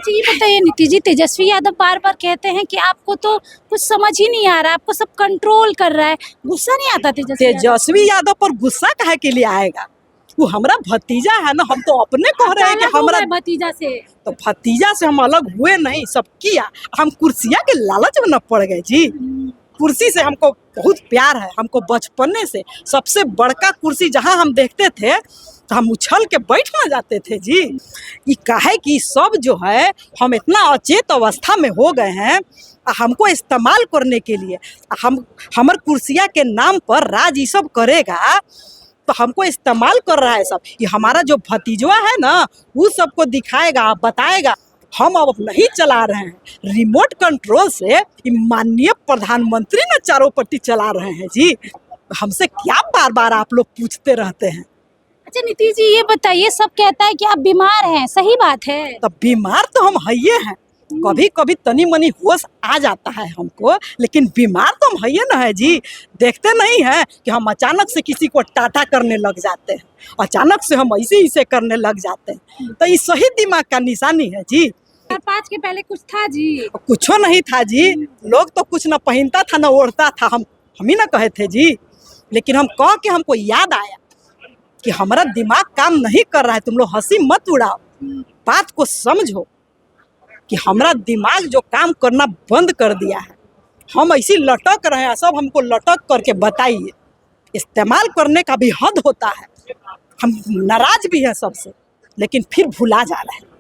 अच्छा ये बताइए नीतीश जी, तेजस्वी यादव बार बार कहते हैं कि आपको तो कुछ समझ ही नहीं आ रहा, आपको सब कंट्रोल कर रहा है, गुस्सा नहीं आता तेजस्वी यादव पर गुस्सा काहे के लिए आएगा? वो हमारा भतीजा है ना, हम तो अपने कह रहे हैं कि हमारा भतीजा से? तो भतीजा से हम अलग हुए नहीं, सब किया। हम कुर्सिया के लालच में न पड़ गए जी। कुर्सी से हमको बहुत प्यार है, हमको बचपने से सबसे बड़का कुर्सी जहाँ हम देखते थे तो हम उछल के बैठना जाते थे जी। ये काहे कि सब जो है हम इतना अचेत अवस्था में हो गए हैं, हमको इस्तेमाल करने के लिए हम हमर कुर्सिया के नाम पर राज ये सब करेगा, तो हमको इस्तेमाल कर रहा है सब। ये हमारा जो भतीजवा है ना, वो सबको दिखाएगा, बताएगा। हम अब नहीं चला रहे हैं, रिमोट कंट्रोल से माननीय प्रधानमंत्री ने चारों पट्टी चला रहे हैं जी। हमसे क्या बार बार आप लोग पूछते रहते हैं? अच्छा नीतीश जी ये बताइए, सब कहता है कि आप बीमार हैं, सही बात है? तब बीमार तो हम है हैं, कभी कभी तनी मनी होश आ जाता है हमको, लेकिन बीमार तो हम है ना है जी। देखते नहीं है कि हम अचानक से किसी को टाटा करने लग जाते हैं, अचानक से हम ऐसे ऐसे करने लग जाते हैं, तो ये सही दिमाग का निशानी है जी। 4-5 के पहले कुछ था जी? कुछो नहीं था जी। लोग तो कुछ न पहनता था न ओढ़ता था, हम ही ना कहे थे जी। लेकिन हम कह के हमको याद आया कि हमारा दिमाग काम नहीं कर रहा है, तुम लोग हंसी मत उड़ाओ, बात को समझो कि हमारा दिमाग जो काम करना बंद कर दिया है, हम ऐसी लटक रहे हैं, सब हमको लटक करके बताइए। इस्तेमाल करने का भी हद होता है, हम नाराज भी हैं सबसे, लेकिन फिर भुला जा रहे हैं।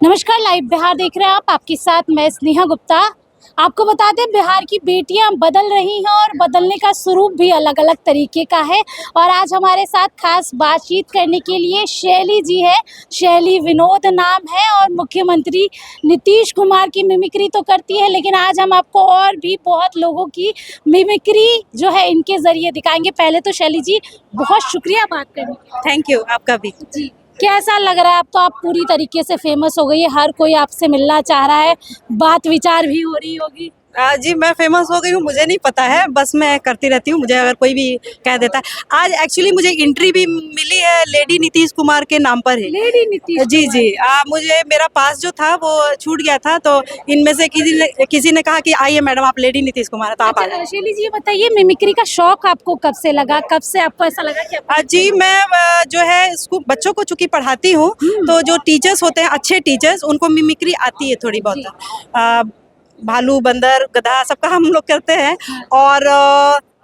नमस्कार, लाइव बिहार देख रहे हैं आप, आपके साथ मैं स्नेहा गुप्ता। आपको बता दें, बिहार की बेटियां बदल रही हैं और बदलने का स्वरूप भी अलग अलग तरीके का है। और आज हमारे साथ खास बातचीत करने के लिए शैली जी है। शैली विनोद नाम है और मुख्यमंत्री नीतीश कुमार की मिमिक्री तो करती है, लेकिन आज हम आपको और भी बहुत लोगों की मिमिक्री जो है इनके ज़रिए दिखाएंगे। पहले तो शैली जी बहुत शुक्रिया बात करने के। थैंक यू, आपका भी जी, कैसा लग रहा है? अब तो आप पूरी तरीके से फेमस हो गई है, हर कोई आपसे मिलना चाह रहा है, बात विचार भी हो रही होगी। जी मैं फेमस हो गई हूँ, मुझे नहीं पता है, बस मैं करती रहती हूँ, मुझे अगर कोई भी कह देता है। आज एक्चुअली मुझे एंट्री भी मिली है लेडी नीतीश कुमार के नाम पर है। लेडी नीतीश जी जी, मुझे मेरा पास जो था वो छूट गया था, तो इनमें से किसी ने कहा कि आइए मैडम आप लेडी नीतीश कुमार है, तो आप आ जाइए। शैली जी ये बताइए, मिमिक्री का शौक आपको कब से लगा, कब से आपको ऐसा लगा कि जी मैं जो है स्कूल बच्चों को चूंकि पढ़ाती हूँ, तो जो टीचर्स होते हैं अच्छे टीचर्स, उनको मिमिक्री आती है थोड़ी बहुत। भालू बंदर गधा सबका हम लोग करते हैं। और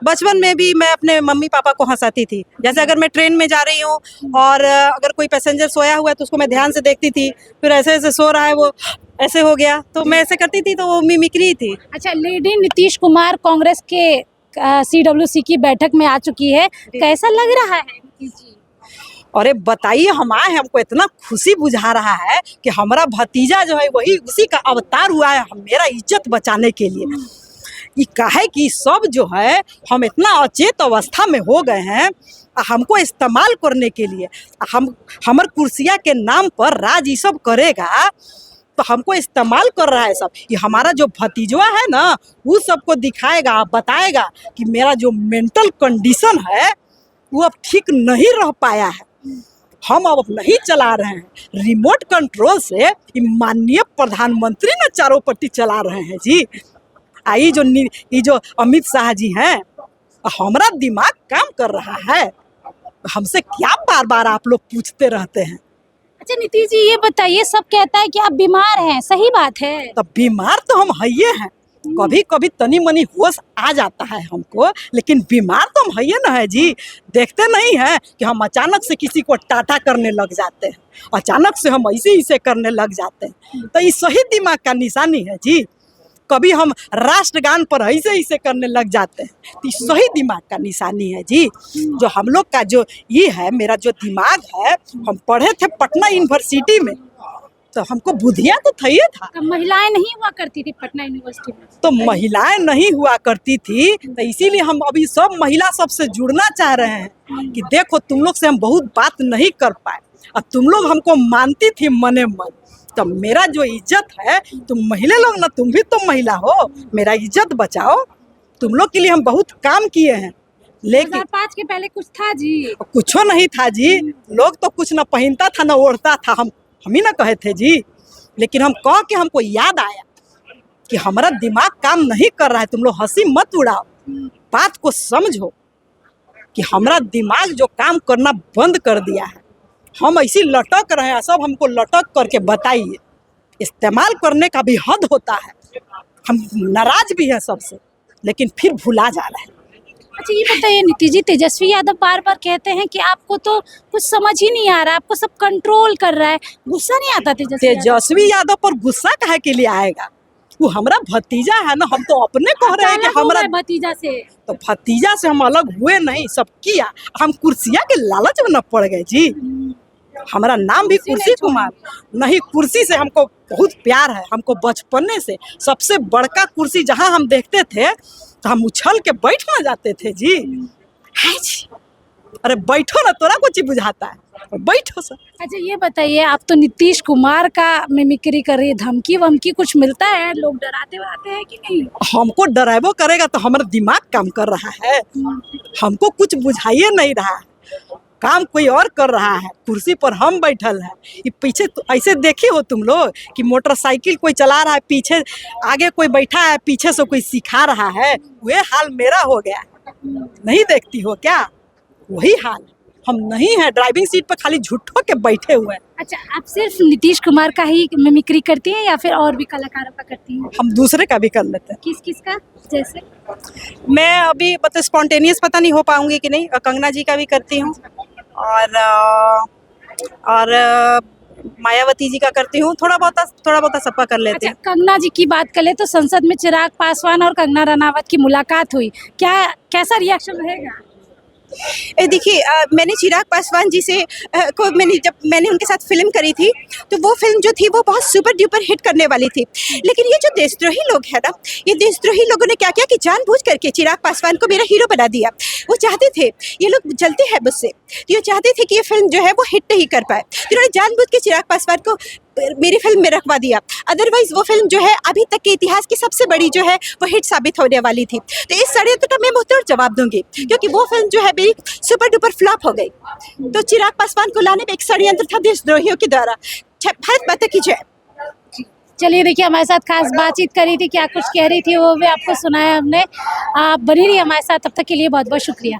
बचपन में भी मैं अपने मम्मी पापा को हंसाती थी। जैसे अगर मैं ट्रेन में जा रही हूँ और अगर कोई पैसेंजर सोया हुआ है तो उसको मैं ध्यान से देखती थी, फिर ऐसे ऐसे सो रहा है वो ऐसे हो गया, तो मैं ऐसे करती थी, तो वो मिमिक्री थी। अच्छा, लेडी नीतीश कुमार कांग्रेस के CWC की बैठक में आ चुकी है, कैसा लग रहा है नीतीश जी? अरे बताइए, हम आए हैं, हमको इतना खुशी बुझा रहा है कि हमारा भतीजा जो है वही उसी का अवतार हुआ है मेरा इज्जत बचाने के लिए। ये काहे कि सब जो है हम इतना अचेत अवस्था में हो गए हैं, हमको इस्तेमाल करने के लिए हमर कुर्सिया के नाम पर राज ये सब करेगा, तो हमको इस्तेमाल कर रहा है सब। ये हमारा जो भतीजवा है ना, वो सबको दिखाएगा, बताएगा कि मेरा जो मेंटल कंडीशन है वो अब ठीक नहीं रह पाया है, हम अब नहीं चला रहे हैं, रिमोट कंट्रोल से माननीय प्रधानमंत्री ने चारों पट्टी चला रहे हैं जी। ये जो अमित शाह जी हैं, हमारा दिमाग काम कर रहा है, हमसे क्या बार बार आप लोग पूछते रहते हैं? अच्छा नीतीश जी ये बताइए, सब कहता है कि आप बीमार हैं, सही बात है? तब बीमार तो हम है हैं, कभी कभी तनी मनी होश आ जाता है हमको, लेकिन बीमार तो हम है ना है जी। देखते नहीं है कि हम अचानक से किसी को टाटा करने लग जाते हैं, अचानक से हम ऐसे ऐसे करने लग जाते हैं, तो ये सही दिमाग का निशानी है जी। कभी हम राष्ट्रगान पर ऐसे ऐसे करने लग जाते हैं, तो सही दिमाग का निशानी है जी। जो हम लोग का जो ये है, मेरा जो दिमाग है, हम पढ़े थे पटना यूनिवर्सिटी में, तो हमको बुधिया तो था ही था। महिलाएं नहीं हुआ करती थी पटना यूनिवर्सिटी में? तो महिलाएं नहीं हुआ करती थी, तो इसीलिए हम अभी सब महिला सबसे जुड़ना चाह रहे हैं कि देखो तुम लोग से हम बहुत बात नहीं कर पाए, अब तुम लोग हमको मानती थी मने मन, तो मेरा जो इज्जत है, तुम महिला लोग ना, तुम भी तो महिला हो, मेरा इज्जत बचाओ। तुम लोग के लिए हम बहुत काम किए हैं, लेकिन 2005 के पहले कुछ था जी? कुछो नहीं था जी। लोग तो कुछ न पहनता था न ओढ़ता था, हम ही ना कहे थे जी। लेकिन हम कह के हमको याद आया कि हमारा दिमाग काम नहीं कर रहा है, तुम लोग हंसी मत उड़ाओ, बात को समझो कि हमारा दिमाग जो काम करना बंद कर दिया है, हम ऐसी लटक रहे हैं, सब हमको लटक करके बताइए। इस्तेमाल करने का भी हद होता है, हम नाराज भी हैं सबसे, लेकिन फिर भुला जा रहे हैं। अच्छा ये बताइए नीति जी, तेजस्वी यादव बार बार कहते हैं कि आपको तो कुछ समझ ही नहीं आ रहा, आपको सब कंट्रोल कर रहा है, गुस्सा नहीं आता तेजस्वी यादव? तेजस्वी यादव पर गुस्सा काहे के लिए आएगा? वो हमारा भतीजा है ना, हम तो अपने कह रहे हैं कि अलग हो हमारा गए भतीजा से। तो भतीजा से हम अलग हुए नहीं, सब किया, हम कुर्सिया के लालच में न पड़ गए जी। हमारा नाम भी कुर्सी कुमार नहीं, कुर्सी से हमको बहुत प्यार है, हमको बचपने से सबसे बड़का कुर्सी जहाँ हम देखते थे तो हम उछल के बैठना जाते थे जी। है जी, अरे बैठो ना, तोरा कुछ बुझाता है, बैठो सर। अच्छा ये बताइए, आप तो नीतीश कुमार का मिमिक्री कर रही है, धमकी वमकी कुछ मिलता है, लोग डराते वराते हैं कि नहीं? हमको डराइबो करेगा तो हमारा दिमाग काम कर रहा है, हमको कुछ बुझाइए नहीं रहा है, काम कोई और कर रहा है, कुर्सी पर हम बैठल है। ये पीछे तो ऐसे देखे हो तुम लोग कि मोटरसाइकिल कोई चला रहा है, पीछे आगे कोई बैठा है, पीछे से कोई सिखा रहा है, वह हाल मेरा हो गया है। नहीं देखती हो क्या? वही हाल, हम नहीं है ड्राइविंग सीट पर खाली झूठों के बैठे हुए हैं। अच्छा आप सिर्फ नीतीश कुमार का ही मिमिक्री करती हैं या फिर और भी कलाकारों का करती हैं? हम दूसरे का भी कर लेते हैं। किस किस का? जैसे मैं अभी मतलब स्पॉन्टेनियस पता नहीं हो पाऊंगी कि नहीं, कंगना जी का भी करती हूँ और मायावती जी का करती हूँ, थोड़ा बहुत सबका कर लेते अच्छा हैं। कंगना जी की बात करें तो संसद में चिराग पासवान और कंगना रनावत की मुलाकात हुई, क्या कैसा रिएक्शन रहेगा? देखिए मैंने चिराग पासवान जी से जब मैंने उनके साथ फिल्म करी थी तो वो फिल्म जो थी वो बहुत सुपर डुपर हिट करने वाली थी, लेकिन ये जो देशद्रोही लोग हैं ना, ये देशद्रोही लोगों ने क्या किया कि जानबूझ करके चिराग पासवान को मेरा हीरो बना दिया। वो चाहते थे, ये लोग जलते हैं मुझसे, ये चाहते थे कि ये फिल्म जो है वो हिट नहीं कर पाए, तो इन्होंने जानबूझ के चिराग पासवान को मेरी फिल्म में रखवा दिया। अदरवाइज वो फिल्म जो है अभी तक के इतिहास की सबसे बड़ी जो है वो हिट साबित होने वाली थी। तो इस षड्यंत्र का मैं मुंहतोड़ जवाब दूंगी, क्योंकि वो फिल्म जो है मेरी सुपर डुपर फ्लॉप हो गई। तो चिराग पासवान को लाने में एक षड्यंत्र था देशद्रोहियों के द्वारा। भारत माता की जय। चलिए देखिए, हमारे साथ खास बातचीत करी थी, क्या कुछ कह रही थी वो भी आपको सुनाया हमने। आप बनी रहिए हमारे साथ, तब तक के लिए बहुत बहुत शुक्रिया।